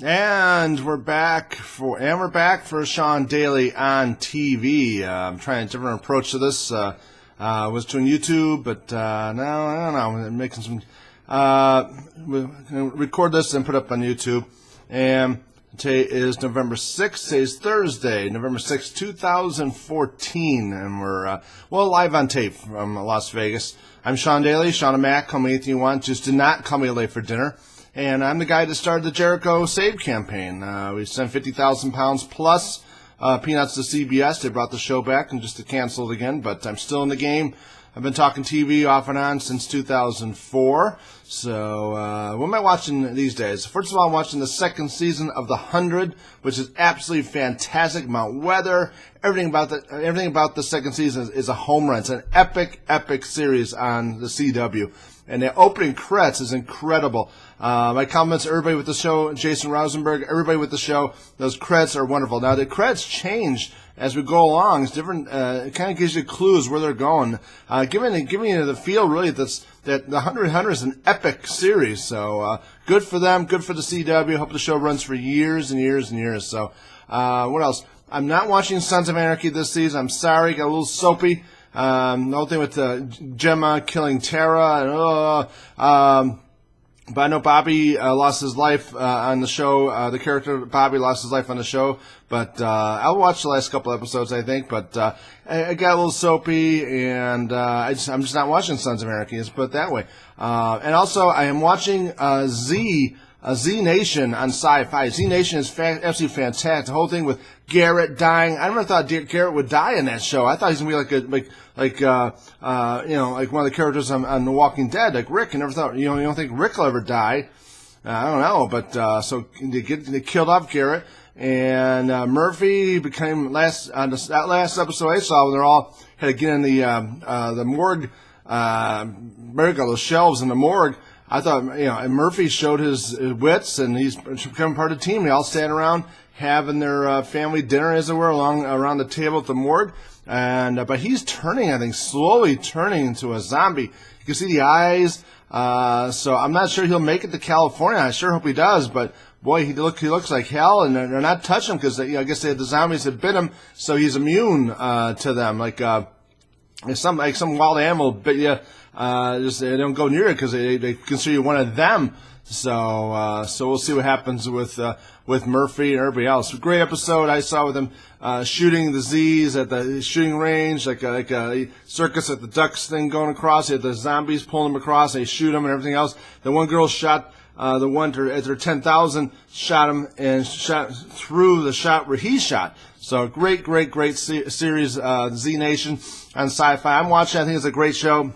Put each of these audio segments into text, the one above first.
And we're back for Shaun Daily on TV. I'm trying a different approach to this. I was doing YouTube, but now I don't know. I'm making some. We're gonna record this and put it up on YouTube. And today is November 6th. Today's Thursday, November 6th, 2014, and we're live on tape from Las Vegas. I'm Shaun Daily, Shaun and Mac. Call me anything you want. Just do not call me late for dinner. And I'm the guy that started the Jericho Save campaign. We sent 50,000 pounds plus peanuts to CBS. They brought the show back and just to cancel it again, but I'm still in the game. I've been talking TV off and on since 2004. So what am I watching these days? First of all, I'm watching the second season of The 100, which is absolutely fantastic. Mount Weather, everything about the second season is a home run. It's an epic series on the CW. And the opening credits is incredible. My comments, everybody with the show, Jason Rosenberg, everybody with the show, those credits are wonderful. Now, the credits change as we go along. It's different. It kind of gives you clues where they're going. Giving you the feel, really, that the 100 is an epic series. So, good for them, good for the CW. Hope the show runs for years and years and years. So, what else? I'm not watching Sons of Anarchy this season. I'm sorry, got a little soapy. The whole thing with Gemma killing Tara. But I know Bobby lost his life on the show. The character Bobby lost his life on the show. But I'll watch the last couple episodes, I think. But I got a little soapy, and I'm just not watching Sons of Anarchy. Let's put it that way. And also, I am watching Z Nation on Syfy. Z Nation is absolutely fantastic. The whole thing with Garrett dying. I never thought Garrett would die in that show. I thought he was gonna be like one of the characters on The Walking Dead, like Rick. I never thought, you don't think Rick will ever die. I don't know, but so they killed off Garrett, and Murphy became that last episode I saw when they're all had to get in the morgue, those shelves in the morgue. I thought, and Murphy showed his wits, and he's become part of the team. They all stand around having their family dinner, as it were, around the table at the morgue. And but he's turning, I think, slowly turning into a zombie. You can see the eyes. So I'm not sure he'll make it to California. I sure hope he does. But boy, he looks like hell, and they're not touching him because I guess the zombies have bit him, so he's immune to them. Like some wild animal bit you. Just they don't go near it because they consider you one of them. So we'll see what happens with Murphy and everybody else. Great episode I saw with him shooting the Z's at the shooting range, like a circus at the ducks thing going across. He had the zombies pulling them across. They shoot them and everything else. The one girl shot the one at their 10,000, shot him and shot through the shot where he shot. So great series, Z Nation on Syfy. I'm watching. I think it's a great show.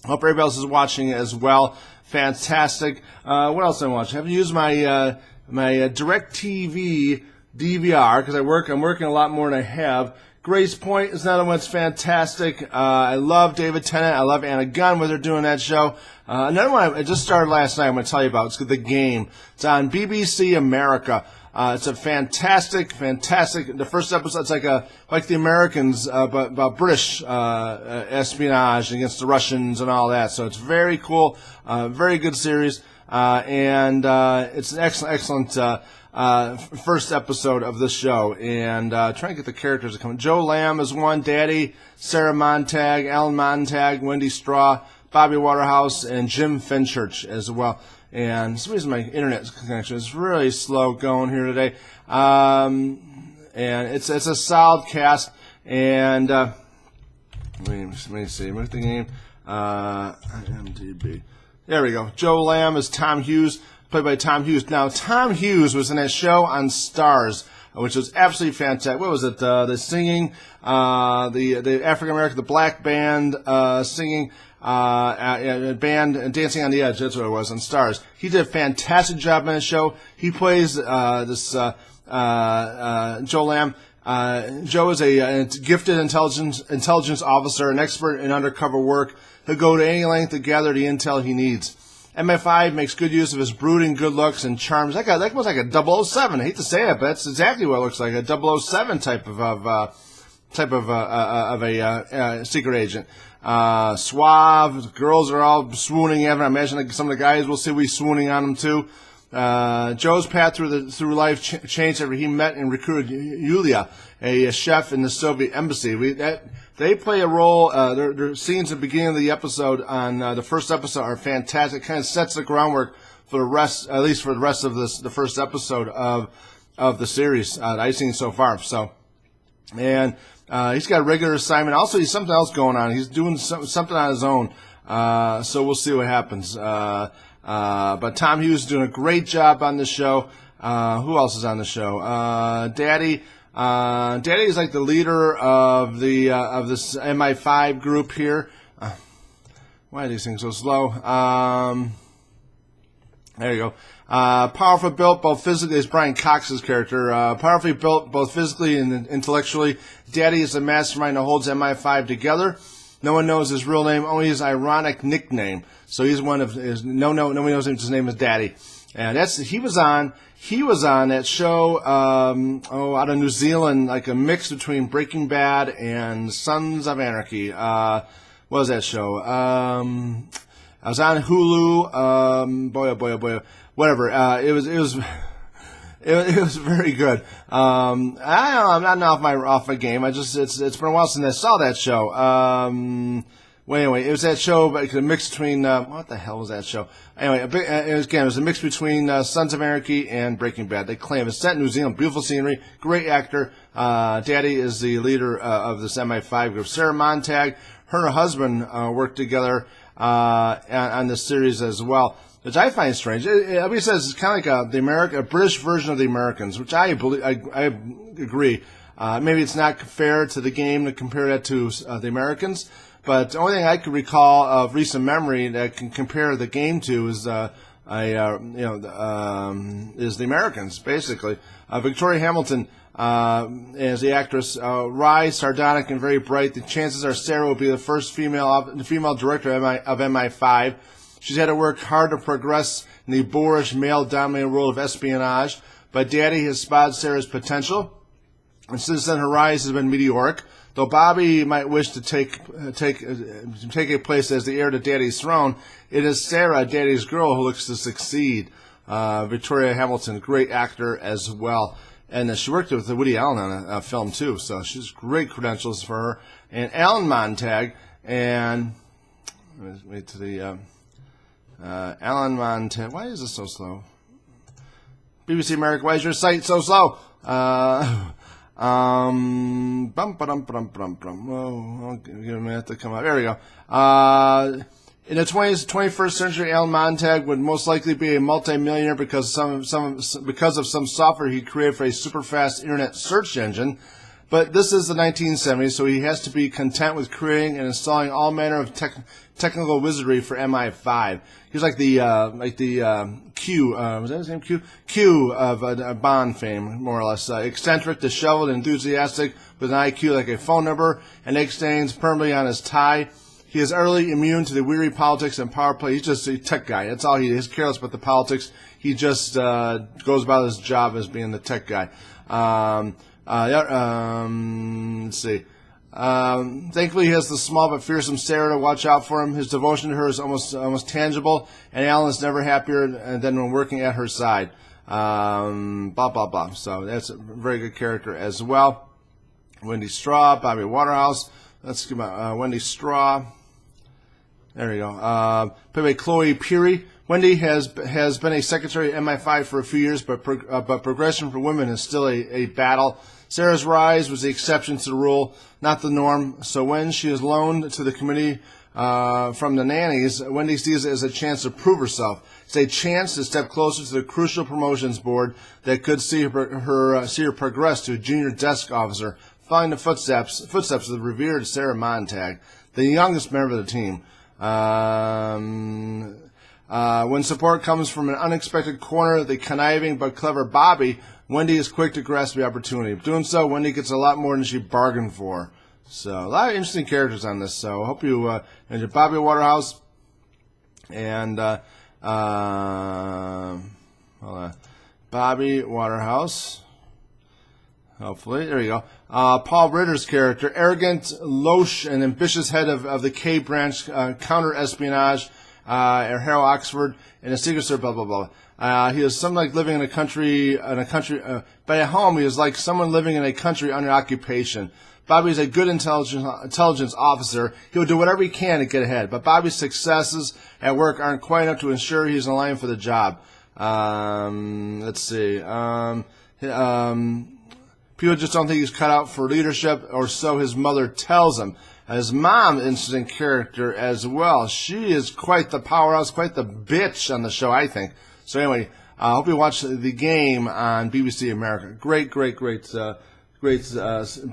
Hope everybody else is watching as well. Fantastic. What else am I watching? I haven't used my DirecTV DVR because I'm working a lot more than I have. Grace Point is another one that's fantastic. I love David Tennant. I love Anna Gunn, what they're doing that show. Another one I just started last night I'm going to tell you about. It's The Game. It's on BBC America. It's a fantastic. The first episode, it's like the Americans, but about British espionage against the Russians and all that. So it's very cool, very good series, and it's an excellent first episode of the show. And trying to get the characters to come. Joe Lamb is one. Daddy, Sarah Montag, Alan Montag, Wendy Straw, Bobby Waterhouse, and Jim Fenchurch as well. And for some reason my internet connection is really slow going here today. And it's a solid cast. And let me see. What's the name? IMDb. There we go. Joe Lamb is Tom Hughes, played by Tom Hughes. Now, Tom Hughes was in that show on Stars, which was absolutely fantastic. What was it? The singing, the African American, the black band singing. Band Dancing on the Edge, that's what it was on Stars. He did a fantastic job in the show. He plays Joe Lamb. Joe is a gifted intelligence officer, an expert in undercover work. He'll go to any length to gather the intel he needs. MF5 makes good use of his brooding good looks and charms. That looks like a 007. I hate to say it, but that's exactly what it looks like, a 007 type of a secret agent. Suave. Girls are all swooning at him. I imagine some of the guys will see we swooning on him too. Joe's path through life changed after he met and recruited Yulia, a chef in the Soviet embassy. They play a role. Their scenes at the beginning of the episode on the first episode are fantastic. Kind of sets the groundwork for the rest, at least for the rest of the first episode of the series that I've seen so far. So, and he's got a regular assignment. Also, he's something else going on. He's doing something on his own. So we'll see what happens. But Tom Hughes is doing a great job on the show. Who else is on the show? Daddy. Daddy is like the leader of this MI5 group here. Why are these things so slow? There you go. Powerfully built both physically, as Brian Cox's character. Powerfully built both physically and intellectually. Daddy is the mastermind that holds MI5 together. No one knows his real name, only his ironic nickname. So he's one of his. Nobody knows his name is Daddy. And he was on that show, out of New Zealand, like a mix between Breaking Bad and Sons of Anarchy. What was that show? I was on Hulu. Boy, whatever. It was very good. I'm not off my game. It's been a while since I saw that show. Well, anyway, it was that show, like a mix between, what the hell was that show? Anyway, it was a mix between Sons of Anarchy and Breaking Bad. They claim it's set in New Zealand, beautiful scenery, great actor. Daddy is the leader of this MI5 group. Sarah Montag, her and her husband worked together on this series as well, which I find strange. Everybody says it's kind of like a British version of the Americans, which I agree. Maybe it's not fair to the game to compare that to the Americans. But the only thing I could recall of recent memory that can compare the game to is is the Americans, basically. Victoria Hamilton as the actress, wry, sardonic, and very bright. The chances are Sarah will be the first female director of MI5. She's had to work hard to progress in the boorish, male-dominated world of espionage, but Daddy has spotted Sarah's potential, and since then her rise has been meteoric. Though Bobby might wish to take a place as the heir to Daddy's throne, it is Sarah, Daddy's girl, who looks to succeed. Victoria Hamilton, great actor as well. And she worked with Woody Allen on a film, too, so she's great credentials for her. And Alan Montag, and let's wait to the Alan Montag. Why is this so slow? BBC America, why is your site so slow? I'll give it a minute to come out. There we go. In the 21st century, Alan Montag would most likely be a multimillionaire because of some software he created for a super fast internet search engine. But this is the 1970s, so he has to be content with creating and installing all manner of technical wizardry for MI5. He's like the Q, was that his name? Q of Bond fame, more or less. Eccentric, disheveled, enthusiastic, with an IQ like a phone number, and egg stains permanently on his tie. He is utterly immune to the weary politics and power play. He's just a tech guy. That's all he is. He's careless about the politics. He just goes about his job as being the tech guy. Let's see. Thankfully, he has the small but fearsome Sarah to watch out for him. His devotion to her is almost tangible, and Alan is never happier than when working at her side. Blah, blah, blah. So that's a very good character as well. Wendy Straw, Bobby Waterhouse. Let's give Wendy Straw. There we go. Played by Chloe Peary. Wendy has been a secretary at MI5 for a few years, but progression for women is still a battle. Sarah's rise was the exception to the rule, not the norm. So when she is loaned to the committee from the nannies, Wendy sees it as a chance to prove herself. It's a chance to step closer to the crucial promotions board that could see her progress to a junior desk officer, following the footsteps of the revered Sarah Montag, the youngest member of the team. When support comes from an unexpected corner, the conniving but clever Bobby, Wendy is quick to grasp the opportunity. Doing so, Wendy gets a lot more than she bargained for. So, a lot of interesting characters on this. So, I hope you enjoy Bobby Waterhouse and Bobby Waterhouse. Hopefully, there you go. Paul Ritter's character, arrogant, louche, and ambitious head of the K branch counter-espionage or Harrow Oxford, and a secret service, blah, blah, blah. He was something like living in a country, but at home he was like someone living in a country under occupation. Bobby is a good intelligence officer. He will do whatever he can to get ahead, but Bobby's successes at work aren't quite enough to ensure he's in line for the job. Let's see. People just don't think he's cut out for leadership, or so his mother tells him. His mom, interesting character as well. She is quite the powerhouse, quite the bitch on the show, I think. So anyway, I hope you watch The Game on BBC America. Great,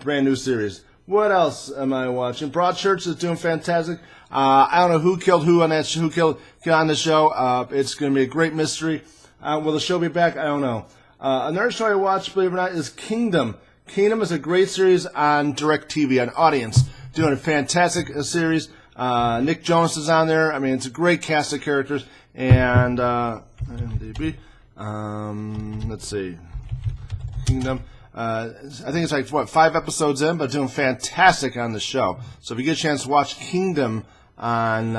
brand new series. What else am I watching? Broadchurch is doing fantastic. I don't know who killed who on that show, on the show. It's going to be a great mystery. Will the show be back? I don't know. Another show I watched, believe it or not, is Kingdom. Kingdom is a great series on DirecTV, on Audience. Doing a fantastic series. Nick Jonas is on there. I mean, it's a great cast of characters. And, IMDb. Let's see. Kingdom. I think it's like, 5 episodes in, but doing fantastic on the show. So if you get a chance to watch Kingdom on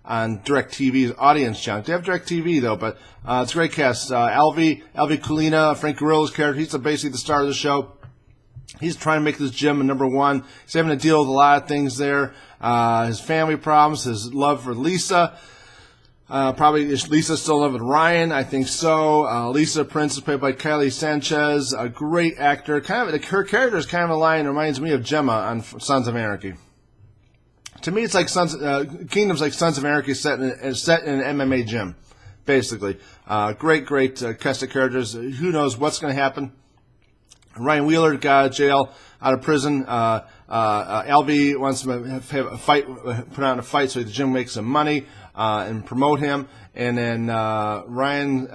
DirecTV's Audience channel. They have DirecTV, though, but it's a great cast. Alvy Colina, Frank Gorilla's character, he's basically the star of the show. He's trying to make this gym a #1. He's having to deal with a lot of things there. His family problems, his love for Lisa. Probably is Lisa still in love with Ryan? I think so. Lisa Prince is played by Kylie Sanchez, a great actor. Her character is kind of a line, reminds me of Gemma on Sons of Anarchy. To me, it's like Kingdom's like Sons of Anarchy set in an MMA gym, basically. Great cast of characters. Who knows what's going to happen? Ryan Wheeler got out of jail, out of prison. Alvy wants to have a fight, put on a fight so the gym makes some money and promote him. And then Ryan,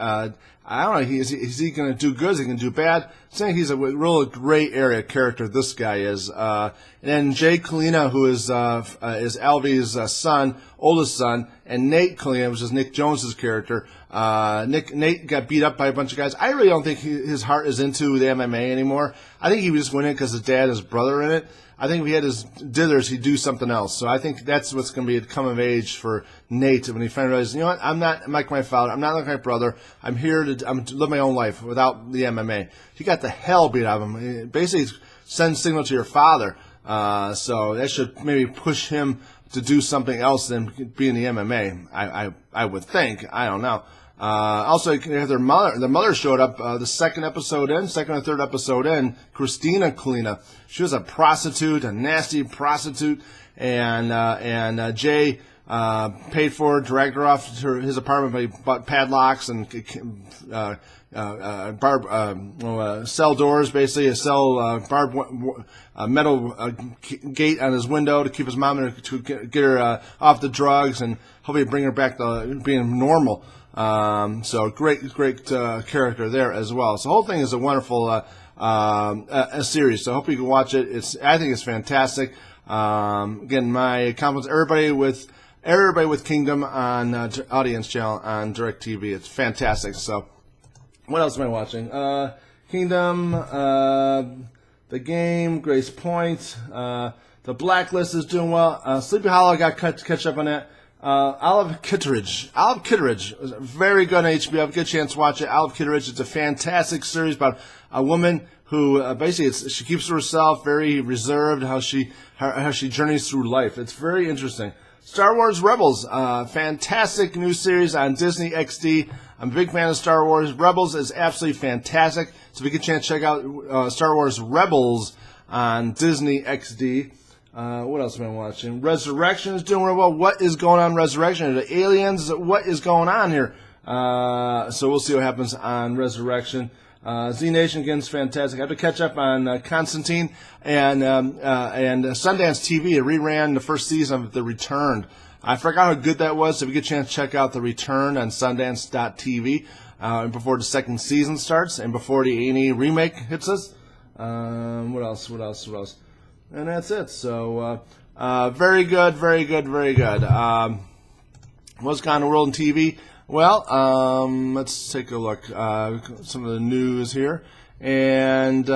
I don't know, is he going to do good? Is he going to do bad? I think he's a real gray area character. This guy is. And then Jay Colina, who is Alvy's son, oldest son, and Nate Colina, which is Nick Jones's character. Nate got beat up by a bunch of guys. I really don't think his heart is into the MMA anymore. I think he was just winning because his dad and his brother in it. I think if he had his dithers, he'd do something else. So I think that's what's going to be a come of age for Nate when he finally realizes, you know what, I'm not like my father. I'm not like my brother. I'm here to live my own life without the MMA. He got the hell beat out of him. It basically sends signal to your father. So that should maybe push him to do something else than be in the MMA. I would think. I don't know. Also, their mother showed up the second or third episode in, Christina Colina. She was a prostitute, a nasty prostitute, and Jay paid for her, dragged her off to his apartment, but he bought padlocks and cell doors, basically a metal gate on his window to keep his mom to get her off the drugs and hopefully bring her back to being normal. So great character there as well. So the whole thing is a wonderful a series. So I hope you can watch it. I think it's fantastic. Again, my compliments everybody with Kingdom on Audience channel on DirecTV. It's fantastic. So what else am I watching? Kingdom, The Game, Grace Point, The Blacklist is doing well. Sleepy Hollow, I got to catch up on that. Olive Kitteridge was very good on HBO. Have a good chance to watch it. Olive Kitteridge, it's a fantastic series about a woman who basically she keeps to herself, very reserved, how she journeys through life. It's very interesting. Star Wars Rebels, fantastic new series on Disney XD. I'm a big fan of Star Wars. Rebels is absolutely fantastic. So if you get a chance to check out Star Wars Rebels on Disney XD. What else am I watching? Resurrection is doing real well. What is going on in Resurrection? Are the aliens? What is going on here? So we'll see what happens on Resurrection. Z Nation again is fantastic. I have to catch up on Constantine and Sundance TV. It reran the first season of The Returned. I forgot how good that was. So if you get a chance to check out The Return on Sundance.tv before the second season starts and before the A&E remake hits us. What else? And that's it. So, very good. What's gone in the world in TV? Well, let's take a look. Some of the news here. And,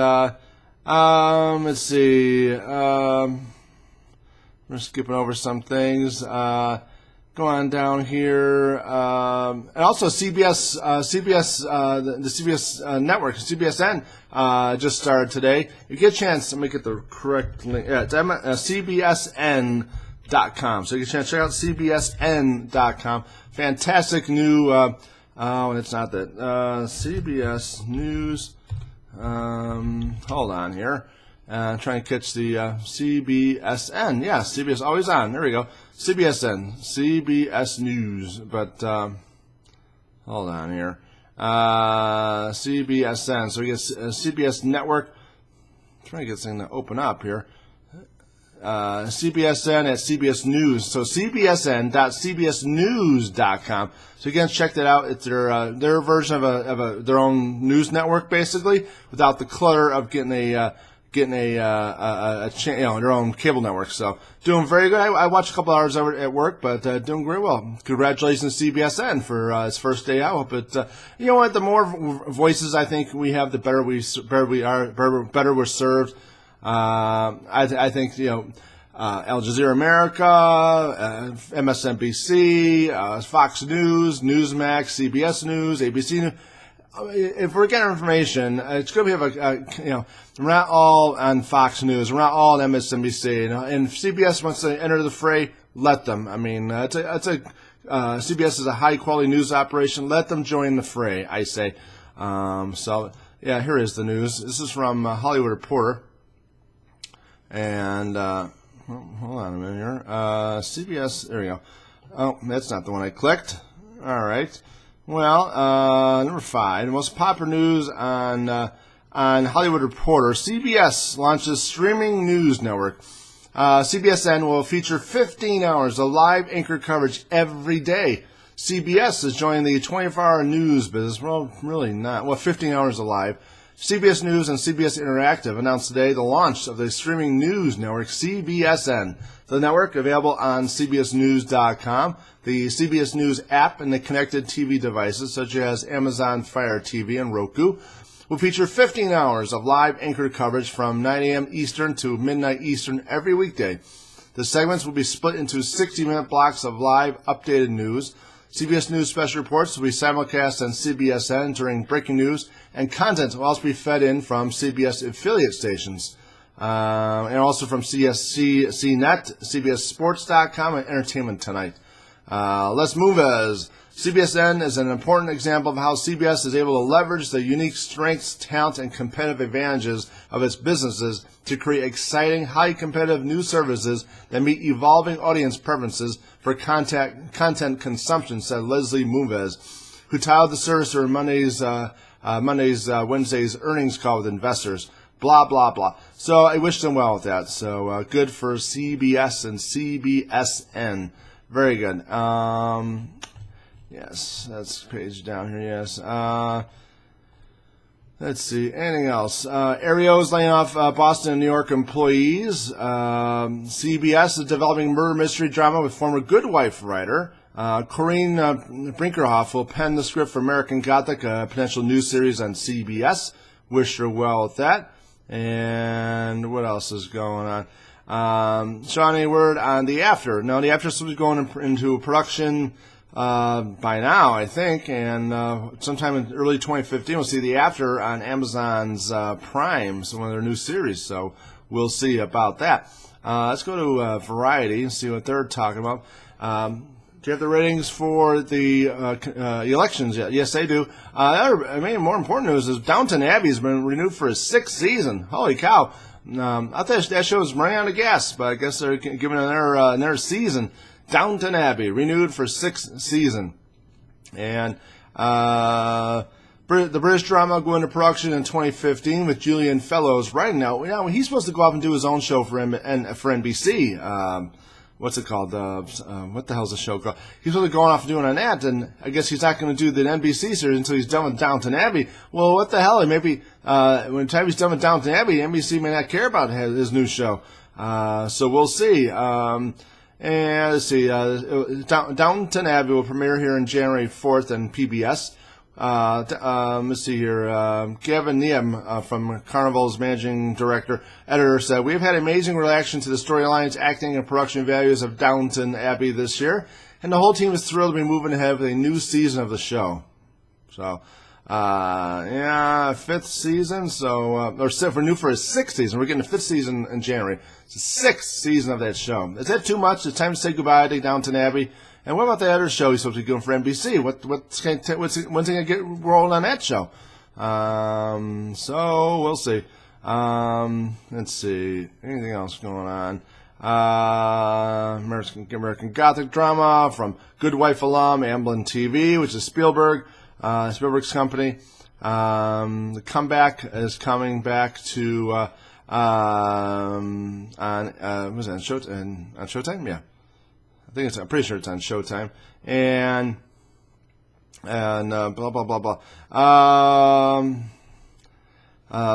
let's see. We're skipping over some things. Go on down here, and also CBS, the CBS network, CBSN, just started today. If you get a chance, let me get the correct link. Yeah, it's CBSN.com. So you get a chance to check out CBSN.com. Fantastic new, it's not that, CBS News, hold on here. Trying to catch the CBSN. Yeah, CBS, always on. There we go. CBSN, CBS News. But hold on here. CBSN. So we get CBS Network. I'm trying to get this thing to open up here. CBSN at CBS News. So CBSN.cbsnews.com. So again, check that out. It's their version of their own news network, basically, without the clutter of getting their own cable network. So doing very good. I watched a couple hours at work, but doing very well. Congratulations to CBSN for its first day out. But you know what? The more voices I think we have, the better we're served. I think Al Jazeera America, MSNBC, Fox News, Newsmax, CBS News, ABC News. If we're getting information, it's going to be we're not all on Fox News, we're not all on MSNBC, and if CBS wants to enter the fray, let them. I mean, CBS is a high quality news operation. Let them join the fray, I say. So yeah, here is the news. This is from Hollywood Reporter, and hold on a minute here. CBS, there we go. Oh, that's not the one I clicked. All right. Well, number 5, the most popular news on Hollywood Reporter. CBS launches streaming news network. CBSN will feature 15 hours of live anchor coverage every day. CBS is joining the 24-hour news business. Well, really not. Well, 15 hours of live. CBS News and CBS Interactive announced today the launch of the streaming news network CBSN. The network, available on CBSNews.com, the CBS News app, and the connected TV devices such as Amazon Fire TV and Roku, will feature 15 hours of live anchored coverage from 9 a.m. Eastern to midnight Eastern every weekday. The segments will be split into 60-minute blocks of live updated news. CBS News special reports will be simulcast on CBSN during breaking news, and content will also be fed in from CBS affiliate stations, and also from CNET, CBSSports.com, and Entertainment Tonight. Let's move as CBSN is an important example of how CBS is able to leverage the unique strengths, talent, and competitive advantages of its businesses to create exciting, high-competitive news services that meet evolving audience preferences for content consumption, said Leslie Moonves, who titled the service during Wednesday's earnings call with investors. Blah, blah, blah. So I wish them well with that. So good for CBS and CBSN. Very good. Yes, that's page down here, yes. Let's see, anything else? Aereo is laying off Boston and New York employees. CBS is developing murder mystery drama with former Good Wife writer Corinne Brinkerhoff will pen the script for American Gothic, a potential new series on CBS. Wish her well with that. And what else is going on? Shaun, any word on The After? No, The After is going into production by now, I think, and sometime in early 2015 we'll see The After on Amazon's Prime, so one of their new series, so we'll see about that. Let's go to Variety and see what they're talking about. Do you have the ratings for the elections yet? Yes, they do. More important news is Downton Abbey has been renewed for a 6th season. Holy cow. I thought that show was running out of gas, but I guess they're giving it another season. Downton Abbey, renewed for 6th season. And the British drama going into production in 2015 with Julian Fellows writing now. You know, he's supposed to go off and do his own show for NBC. What's it called? What the hell's the show called? He's really going off and doing that, and I guess he's not going to do the NBC series until he's done with Downton Abbey. Well, what the hell? Maybe when the time he's done with Downton Abbey, NBC may not care about his new show. So we'll see. And let's see, Downton Abbey will premiere here on January 4th on PBS. Let's see here, Gavin Neum from Carnival's managing editor said, "We've had amazing reaction to the storylines, acting, and production values of Downton Abbey this year. and the whole team is thrilled to be moving ahead with a new season of the show. So, yeah, 5th season. So, we're new for a 6th season. We're getting the 5th season in January. It's the 6th season of that show. Is that too much? It's time to say goodbye to Downton Abbey. And what about the other show he's supposed to be doing for NBC? When's he going to get rolling on that show? So we'll see. Let's see. Anything else going on? American Gothic drama from Good Wife alum, Amblin TV, which is Spielberg's company. The Comeback is coming back to on was it on Showtime? Yeah, I'm pretty sure it's on Showtime. And blah blah blah blah.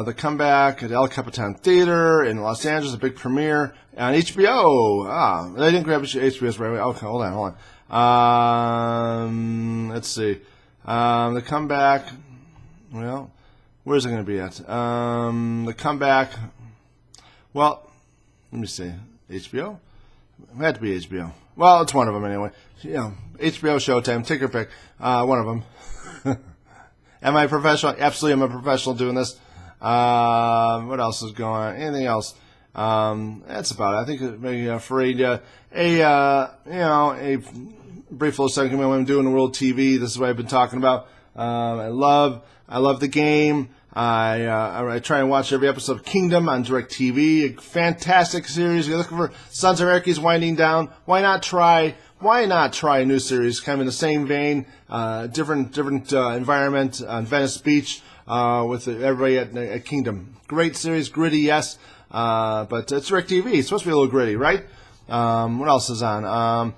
The Comeback at El Capitan Theater in Los Angeles, a big premiere on HBO. They didn't grab HBO's right away. Okay, hold on. Let's see. The Comeback. Well, where's it going to be at? The Comeback. Well, let me see. HBO? It had to be HBO. Well, it's one of them anyway. HBO, Showtime, take your pick. One of them. Am I a professional? Absolutely, I'm a professional doing this. What else is going on? Anything else? That's about it. I think maybe for a brief little segment I'm doing the World TV. This is what I've been talking about. I love the game. I try and watch every episode of Kingdom on DirecTV. A fantastic series. You're looking for Sons of Anarchy is winding down. Why not try a new series, kind of in the same vein, different environment on Venice Beach with everybody at Kingdom. Great series, gritty, yes, but it's DirecTV. It's supposed to be a little gritty, right? What else is on?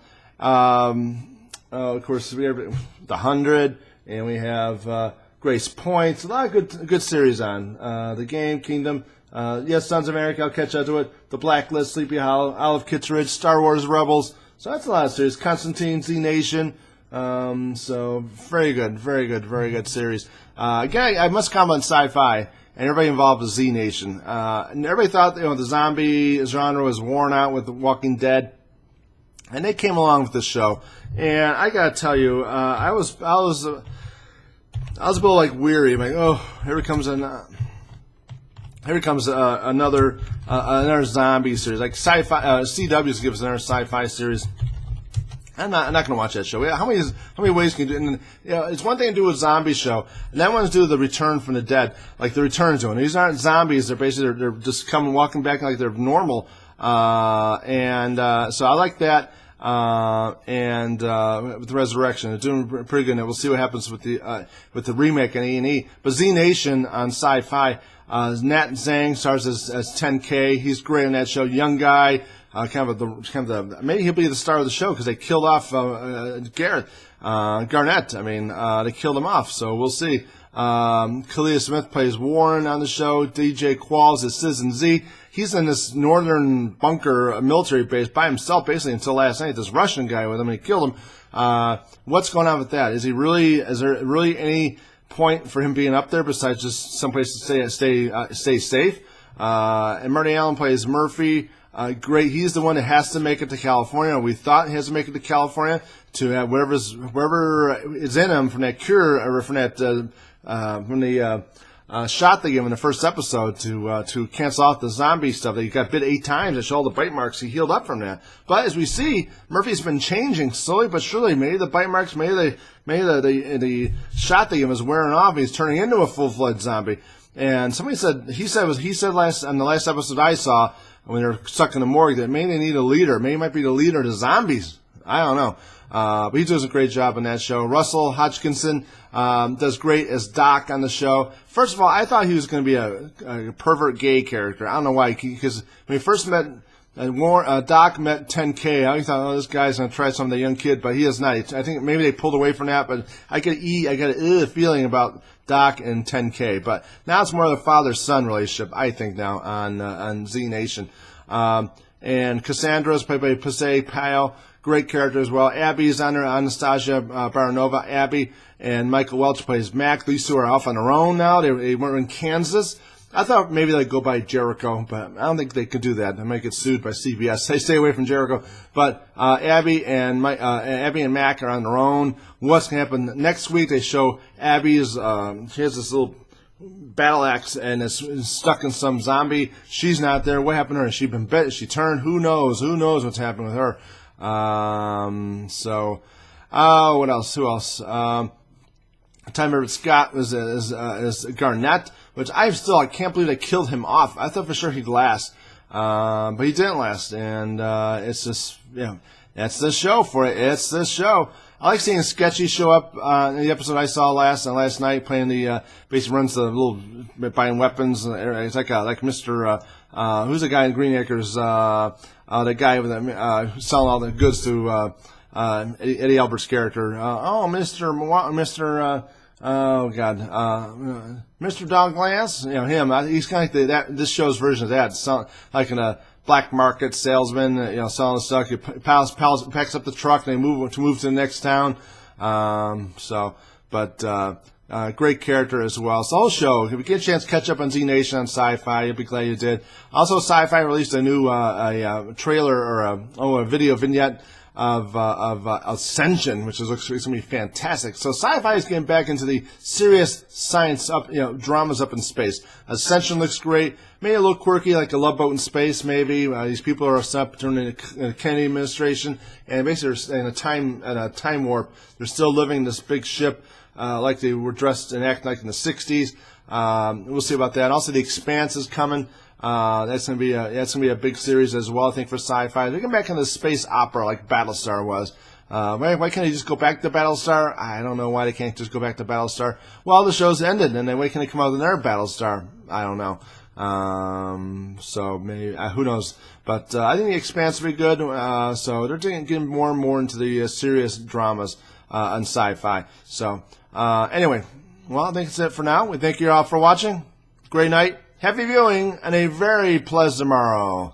Of course, we have The 100, and we have Grace Point. A lot of good series on. The Game, Kingdom, yes, Sons of Anarchy, I'll catch up to it. The Blacklist, Sleepy Hollow, Olive Kitteridge, Star Wars Rebels. So that's a lot of series. Constantine, Z Nation. So very good series. Again, I must comment on Syfy and everybody involved with Z Nation. And everybody thought the zombie genre was worn out with The Walking Dead, and they came along with this show. And I gotta tell you, I was a little like weary. I'm like, oh, here comes another zombie series. Like Syfy, CW's gives us another sci-fi series. I'm not going to watch that show. How many ways can you do it? And, it's one thing to do a zombie show, and then one to do the Return from the Dead, like the Return's doing. These aren't zombies. They're basically they're just walking back like they're normal. So I like that. With the Resurrection, they're doing pretty good. And we'll see what happens with the remake on E&E. But Z Nation on Syfy, Nat Zhang stars as 10K. He's great on that show. Young guy. Maybe he'll be the star of the show because they killed off Garnett. They killed him off, so we'll see. Kalia Smith plays Warren on the show. DJ Qualls is Citizen Z. He's in this northern bunker military base by himself basically until last night. This Russian guy with him, and he killed him. What's going on with that? Is there really any point for him being up there besides just someplace to stay safe? And Marty Allen plays Murphy. Great. He's the one that has to make it to California. We thought he has to make it to California to have whatever is in him from that cure or from the shot they gave him in the first episode to cancel out the zombie stuff. He got bit 8 times. That showed all the bite marks. He healed up from that. But as we see, Murphy's been changing slowly but surely. Maybe the bite marks, maybe the shot they gave him is wearing off. And he's turning into a full-fledged zombie. And somebody said he said on the last episode I saw, when they're stuck in the morgue, that maybe they need a leader. Maybe he might be the leader of the zombies. I don't know. But he does a great job on that show. Russell Hodgkinson does great as Doc on the show. First of all, I thought he was going to be a pervert gay character. I don't know why. Because when he first met Doc met 10K, I thought, oh, this guy's going to try something with a young kid, but he is not. I think maybe they pulled away from that, but I got a feeling about Doc and 10K. But now it's more of the father-son relationship, I think, now on Z Nation. And Cassandra's played by Pasay Pyle. Great character as well. Abby's on there, Anastasia Baranova, Abby, and Michael Welch plays Mac. These two are off on their own now. They were in Kansas. I thought maybe they'd go by Jericho, but I don't think they could do that. They might get sued by CBS. They stay away from Jericho. But Abby and Mac are on their own. What's going to happen next week? They show Abby's. She has this little battle axe and is stuck in some zombie. She's not there. What happened to her? Has she been bit? Has she turned? Who knows? Who knows what's happened with her? What else? Who else? Time Everett Scott is Garnett, which I can't believe they killed him off. I thought for sure he'd last, but he didn't last, and it's just, that's the show for it. It's this show. I like seeing Sketchy show up in the episode I saw last night, playing basically runs the little buying weapons. It's like Mr. Who's the guy in Green Acres? The guy with selling all the goods to Eddie Albert's character. Mr. Dogglass, him. He's kind of like this show's version of that. So, like in a black market salesman, selling stuff. He packs up the truck and they move to the next town. Great character as well. So the whole show, if you get a chance to catch up on Z Nation on Syfy, you'll be glad you did. Also, Syfy released a new trailer or a video vignette of Ascension, which looks going to be fantastic. So Syfy is getting back into the serious science dramas up in space. Ascension looks great. Maybe a little quirky, like a Love Boat in space. Maybe these people are up during the Kennedy administration, and basically they're in a time warp. They're still living this big ship, like they were dressed and acting like in the '60s. We'll see about that. Also, The Expanse is coming. That's gonna be a big series as well, I think, for Syfy. They get back into the space opera like Battlestar was. Why can't they just go back to Battlestar? I don't know why they can't just go back to Battlestar. Well, the show's ended, and then why can't they come out with another Battlestar? I don't know. So maybe who knows? But I think The Expanse will be good. So they're getting more and more into the serious dramas on Syfy. So anyway, well, I think that's it for now. We thank you all for watching. Great night. Happy viewing and a very pleasant tomorrow.